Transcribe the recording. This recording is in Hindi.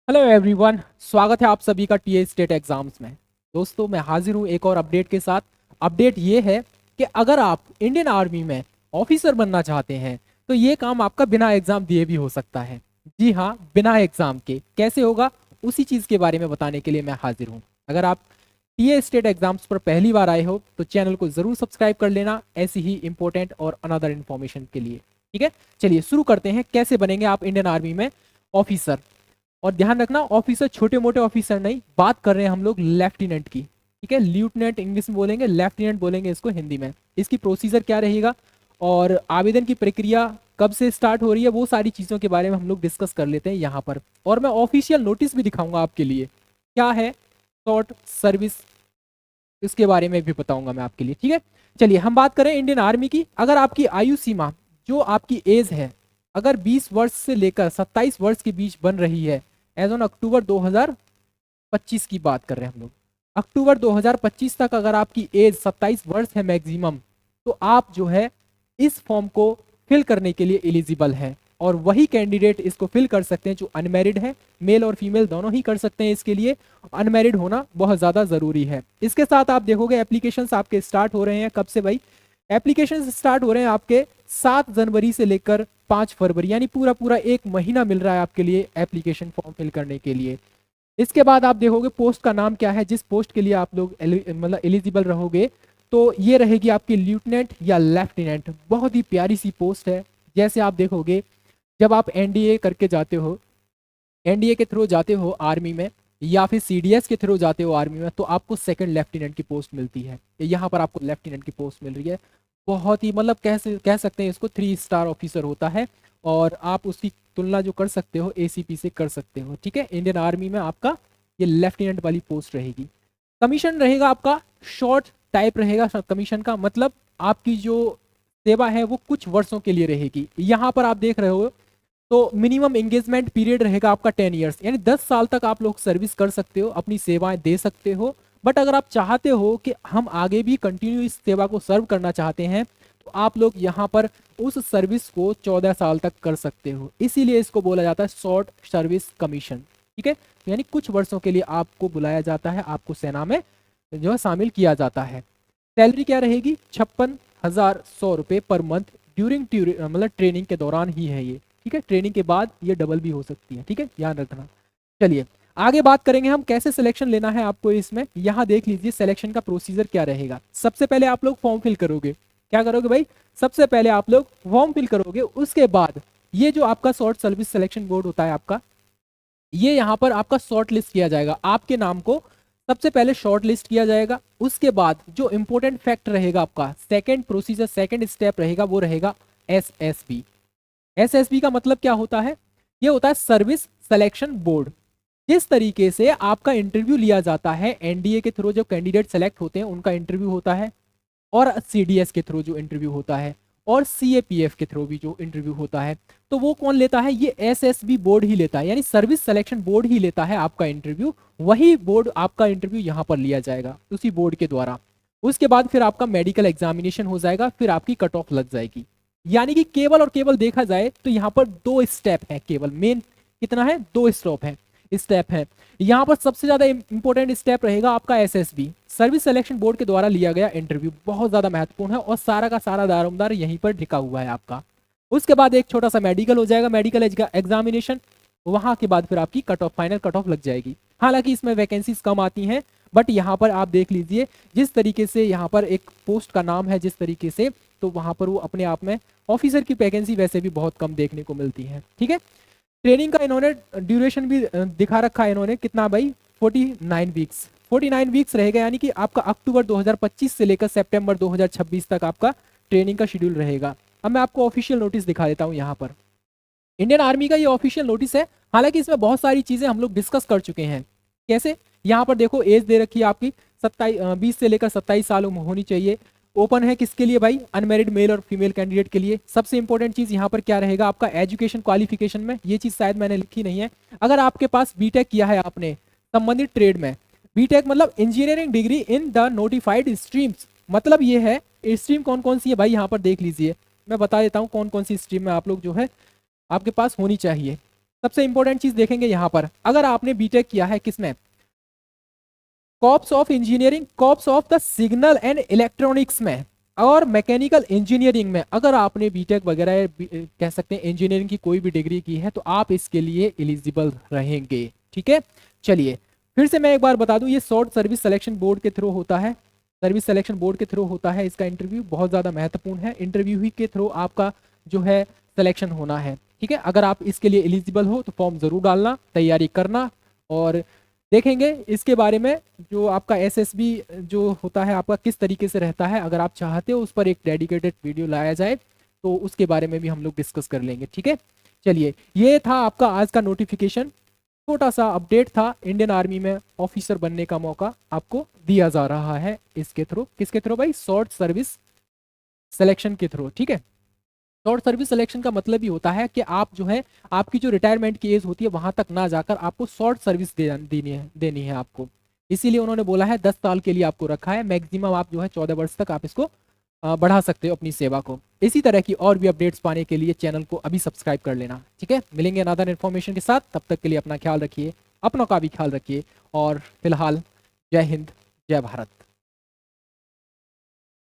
हेलो एवरीवन, स्वागत है आप सभी का टीए स्टेट एग्जाम्स में। दोस्तों, मैं हाजिर हूँ एक और अपडेट के साथ। अपडेट ये है कि अगर आप इंडियन आर्मी में ऑफिसर बनना चाहते हैं तो ये काम आपका बिना एग्जाम दिए भी हो सकता है। जी हाँ, बिना एग्जाम के कैसे होगा, उसी चीज़ के बारे में बताने के लिए मैं हाजिर हूँ। अगर आप टीए स्टेट एग्जाम्स पर पहली बार आए हो तो चैनल को ज़रूर सब्सक्राइब कर लेना, ऐसी ही इंपॉर्टेंट और अनदर इन्फॉर्मेशन के लिए। ठीक है, चलिए शुरू करते हैं। कैसे बनेंगे आप इंडियन आर्मी में ऑफिसर। और ध्यान रखना, ऑफिसर छोटे मोटे ऑफिसर नहीं, बात कर रहे हैं हम लोग लेफ्टिनेंट की। ठीक है, ल्यूटनेंट इंग्लिश में बोलेंगे, लेफ्टिनेंट बोलेंगे इसको हिंदी में। इसकी प्रोसीजर क्या रहेगा और आवेदन की प्रक्रिया कब से स्टार्ट हो रही है, वो सारी चीज़ों के बारे में हम लोग डिस्कस कर लेते हैं यहाँ पर। और मैं ऑफिशियल नोटिस भी दिखाऊंगा आपके लिए, क्या है शॉर्ट सर्विस, इसके बारे में भी बताऊंगा मैं आपके लिए। ठीक है, चलिए हम बात करें इंडियन आर्मी की। अगर आपकी आयु सीमा, जो आपकी एज है, अगर 20 वर्ष से लेकर 27 वर्ष के बीच बन रही है, एज ऑन अक्टूबर 2025 की बात कर रहे हैं हम लोग, अक्टूबर 2025 तक अगर आपकी एज 27 वर्ष है मैक्सिमम, तो आप जो है इस फॉर्म को फिल करने के लिए एलिजिबल है। और वही कैंडिडेट इसको फिल कर सकते हैं जो अनमैरिड है। मेल और फीमेल दोनों ही कर सकते हैं इसके लिए, अनमैरिड होना बहुत ज़्यादा ज़रूरी है। इसके साथ आप देखोगे एप्लीकेशंस आपके स्टार्ट हो रहे हैं। कब से भाई एप्लीकेशन स्टार्ट हो रहे हैं आपके? 7 जनवरी से लेकर 5 फरवरी, यानी पूरा पूरा एक महीना मिल रहा है आपके लिए एप्लीकेशन फॉर्म फिल करने के लिए। इसके बाद आप देखोगे पोस्ट का नाम क्या है, जिस पोस्ट के लिए आप लोग मतलब एलिजिबल रहोगे, तो ये रहेगी आपकी ल्यूटनेंट या लेफ्टिनेंट। बहुत ही प्यारी सी पोस्ट है। जैसे आप देखोगे जब आप एनडीए करके जाते हो, एनडीए के थ्रू जाते हो आर्मी में, या फिर सीडीएस के थ्रू जाते हो आर्मी में, तो आपको सेकंड लेफ्टिनेंट की पोस्ट मिलती है। यहाँ पर आपको लेफ्टिनेंट की पोस्ट मिल रही है। बहुत ही मतलब कह सकते हैं इसको 3 स्टार ऑफिसर होता है। और आप उसकी तुलना जो कर सकते हो एसीपी से कर सकते हो। ठीक है, इंडियन आर्मी में आपका ये लेफ्टिनेंट वाली पोस्ट रहेगी। कमीशन रहेगा आपका शॉर्ट टाइप रहेगा। कमीशन का मतलब आपकी जो सेवा है वो कुछ वर्षों के लिए रहेगी। यहाँ पर आप देख रहे हो तो मिनिमम एंगेजमेंट पीरियड रहेगा आपका 10 ईयर्स, यानी 10 साल तक आप लोग सर्विस कर सकते हो, अपनी सेवाएं दे सकते हो। बट अगर आप चाहते हो कि हम आगे भी कंटिन्यू इस सेवा को सर्व करना चाहते हैं, तो आप लोग यहाँ पर उस सर्विस को 14 साल तक कर सकते हो। इसीलिए इसको बोला जाता है शॉर्ट सर्विस कमीशन। ठीक है, यानी कुछ वर्षों के लिए आपको बुलाया जाता है, आपको सेना में जो है शामिल किया जाता है। सैलरी क्या रहेगी? 56,100 रुपये पर मंथ ड्यूरिंग मतलब ट्रेनिंग के दौरान ही है ये। ठीक है, ट्रेनिंग के बाद ये डबल भी हो सकती है। ठीक है, ध्यान रखना। चलिए आगे बात करेंगे हम कैसे सिलेक्शन लेना है आपको। इसमें यहाँ देख लीजिए सिलेक्शन का प्रोसीजर क्या रहेगा। सबसे पहले आप लोग फॉर्म फिल करोगे। क्या करोगे भाई? सबसे पहले आप लोग फॉर्म फिल करोगे। उसके बाद ये जो आपका शॉर्ट सर्विस सिलेक्शन बोर्ड होता है आपका, ये यहाँ पर आपका शॉर्ट लिस्ट किया जाएगा। आपके नाम को सबसे पहले शॉर्ट लिस्ट किया जाएगा। उसके बाद जो इंपॉर्टेंट फैक्ट रहेगा आपका, सेकेंड प्रोसीजर, सेकेंड स्टेप रहेगा, वो रहेगा एसएसबी। एसएसबी का मतलब क्या होता है? ये होता है सर्विस सिलेक्शन बोर्ड। जिस तरीके से आपका इंटरव्यू लिया जाता है एनडीए के थ्रू, जो कैंडिडेट सेलेक्ट होते हैं उनका इंटरव्यू होता है, और सीडीएस के थ्रू जो इंटरव्यू होता है, और सीएपीएफ के थ्रू भी जो इंटरव्यू होता है, तो वो कौन लेता है? ये एसएसबी बोर्ड ही लेता है, यानी सर्विस सिलेक्शन बोर्ड ही लेता है आपका इंटरव्यू। वही बोर्ड आपका इंटरव्यू यहाँ पर लिया जाएगा उसी बोर्ड के द्वारा। उसके बाद फिर आपका मेडिकल एग्जामिनेशन हो जाएगा, फिर आपकी कट ऑफ लग जाएगी। यानी कि केवल और केवल देखा जाए तो यहाँ पर 2 स्टेप है, केवल मेन कितना है? 2 स्टेप है। यहाँ पर सबसे ज्यादा इंपॉर्टेंट स्टेप रहेगा आपका एसएसबी, सर्विस सिलेक्शन बोर्ड के द्वारा लिया गया इंटरव्यू। बहुत ज्यादा महत्वपूर्ण है और सारा का सारा दारोमदार यहीं पर ढिका हुआ है आपका। उसके बाद एक छोटा सा मेडिकल हो जाएगा, मेडिकल एग्जामिनेशन। वहां के बाद फिर आपकी cut off, final cut off लग जाएगी। हालांकि इसमें वैकेंसीज कम आती हैं, बट यहाँ पर आप देख लीजिए जिस तरीके से यहाँ पर एक पोस्ट का नाम है, जिस तरीके से, तो वहां पर वो अपने आप में ऑफिसर की वैकेंसी वैसे भी बहुत कम देखने को मिलती है। ठीक है, ट्रेनिंग का इन्होंने ड्यूरेशन भी दिखा रखा है इन्होंने, कितना भाई? 49 वीक्स। 49 वीक्स रहेगा, यानी कि आपका अक्टूबर 2025 से लेकर सितंबर 2026 तक आपका ट्रेनिंग का शेड्यूल रहेगा। अब मैं आपको ऑफिशियल नोटिस दिखा देता हूँ। यहाँ पर इंडियन आर्मी का ये ऑफिशियल नोटिस है। हालांकि इसमें बहुत सारी चीजें हम लोग डिस्कस कर चुके हैं। कैसे? यहाँ पर देखो एज दे रखी है आपकी 20 से लेकर 27 साल होनी चाहिए। ओपन है किसके लिए भाई? अनमेरिड मेल और फीमेल कैंडिडेट के लिए। सबसे इंपॉर्टेंट चीज यहाँ पर क्या रहेगा आपका? एजुकेशन क्वालिफिकेशन में, ये चीज शायद मैंने लिखी नहीं है। अगर आपके पास बीटेक किया है आपने संबंधित ट्रेड में, बीटेक मतलब engineering degree in the notified streams, मतलब ये है स्ट्रीम कौन कौन सी है भाई, यहाँ पर देख लीजिए। मैं बता देता हूँ कौन कौन सी स्ट्रीम में आप लोग जो है आपके पास होनी चाहिए। सबसे इंपॉर्टेंट चीज देखेंगे यहाँ पर, अगर आपने बीटेक किया है किसमें, corps of engineering, corps of the signal and electronics में, और मैकेनिकल इंजीनियरिंग में, अगर आपने बीटेक वगैरह कह सकते हैं इंजीनियरिंग की कोई भी डिग्री की है तो आप इसके लिए एलिजिबल रहेंगे। ठीक है, चलिए फिर से मैं एक बार बता दूं, ये शॉर्ट सर्विस सिलेक्शन बोर्ड के थ्रू होता है, सर्विस सिलेक्शन बोर्ड के थ्रू होता है। इसका इंटरव्यू बहुत ज़्यादा महत्वपूर्ण है, इंटरव्यू ही के थ्रू आपका जो है सिलेक्शन होना है। ठीक है, अगर आप इसके लिए एलिजिबल हो तो फॉर्म ज़रूर डालना, तैयारी करना, और देखेंगे इसके बारे में जो आपका एसएसबी जो होता है आपका किस तरीके से रहता है। अगर आप चाहते हो उस पर एक डेडिकेटेड वीडियो लाया जाए तो उसके बारे में भी हम लोग डिस्कस कर लेंगे। ठीक है, चलिए ये था आपका आज का नोटिफिकेशन, छोटा सा अपडेट था। इंडियन आर्मी में ऑफिसर बनने का मौका आपको दिया जा रहा है इसके थ्रू, किसके थ्रू भाई, शॉर्ट सर्विस सिलेक्शन के थ्रू। ठीक है, शॉर्ट सर्विस सिलेक्शन का मतलब ही होता है कि आप जो है आपकी जो रिटायरमेंट की एज होती है वहां तक ना जाकर आपको शॉर्ट सर्विस देनी है आपको, इसीलिए उन्होंने बोला है 10 साल के लिए आपको रखा है, मैक्सिमम आप जो है 14 वर्ष तक आप इसको बढ़ा सकते हो अपनी सेवा को। इसी तरह की और भी अपडेट्स पाने के लिए चैनल को अभी सब्सक्राइब कर लेना। ठीक है, मिलेंगे अनदर इन्फॉर्मेशन के साथ, तब तक के लिए अपना ख्याल रखिए, अपनों का भी ख्याल रखिए, और फिलहाल जय हिंद, जय भारत।